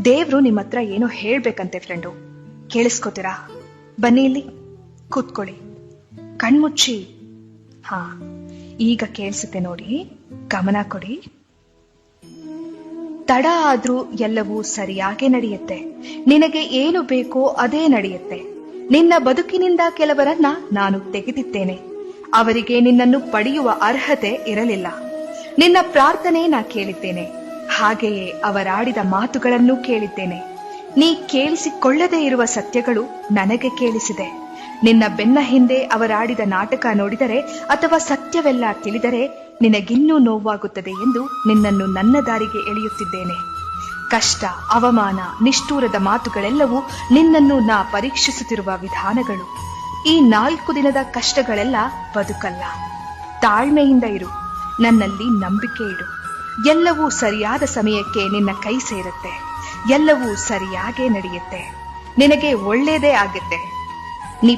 ದೇವ್ರು ನಿಮ್ಮ ಹತ್ರ ಏನೋ ಹೇಳ್ಬೇಕಂತೆ ಫ್ರೆಂಡು. ಕೇಳಿಸ್ಕೋತೀರಾ? ಬನ್ನಿ ಇಲ್ಲಿ ಕೂತ್ಕೊಳ್ಳಿ, ಕಣ್ಮುಚ್ಚಿ. ಹಾ, ಈಗ ಕೇಳಿಸುತ್ತೆ ನೋಡಿ, ಗಮನ ಕೊಡಿ. ತಡ ಆದ್ರೂ ಎಲ್ಲವೂ ಸರಿಯಾಗೇ ನಡೆಯುತ್ತೆ. ನಿನಗೆ ಏನು ಬೇಕೋ ಅದೇ ನಡೆಯುತ್ತೆ. ನಿನ್ನ ಬದುಕಿನಿಂದ ಕೆಲವರನ್ನ ನಾನು ತೆಗೆದಿದ್ದೇನೆ. ಅವರಿಗೆ ನಿನ್ನನ್ನು ಪಡೆಯುವ ಅರ್ಹತೆ ಇರಲಿಲ್ಲ. ನಿನ್ನ ಪ್ರಾರ್ಥನೆ ನಾ ಕೇಳಿದ್ದೇನೆ, ಹಾಗೆಯೇ ಅವರಾಡಿದ ಮಾತುಗಳನ್ನು ಕೇಳಿದ್ದೇನೆ. ನೀ ಕೇಳಿಸಿಕೊಳ್ಳದೇ ಇರುವ ಸತ್ಯಗಳು ನನಗೆ ಕೇಳಿಸಿದೆ. ನಿನ್ನ ಬೆನ್ನ ಹಿಂದೆ ಅವರಾಡಿದ ನಾಟಕ ನೋಡಿದರೆ ಅಥವಾ ಸತ್ಯವೆಲ್ಲ ತಿಳಿದರೆ ನಿನಗಿನ್ನೂ ನೋವಾಗುತ್ತದೆ ಎಂದು ನಿನ್ನನ್ನು ನನ್ನ ದಾರಿಗೆ ಎಳೆಯುತ್ತಿದ್ದೇನೆ. ಕಷ್ಟ, ಅವಮಾನ, ನಿಷ್ಠೂರದ ಮಾತುಗಳೆಲ್ಲವೂ ನಿನ್ನನ್ನು ನಾ ಪರೀಕ್ಷಿಸುತ್ತಿರುವ ವಿಧಾನಗಳು. ಈ 4 ದಿನದ ಕಷ್ಟಗಳೆಲ್ಲ ಬದುಕಲ್ಲ. ತಾಳ್ಮೆಯಿಂದ ಇರು, ನನ್ನಲ್ಲಿ ನಂಬಿಕೆ ಇಡು. ಎಲ್ಲವೂ ಸರಿಯಾದ ಸಮಯಕ್ಕೆ ನಿನ್ನ ಕೈ ಸೇರುತ್ತೆ. ಎಲ್ಲವೂ ಸರಿಯಾಗೇ ನಡೆಯುತ್ತೆ. ನಿನಗೆ ಒಳ್ಳೇದೇ ಆಗುತ್ತೆ. ನೀ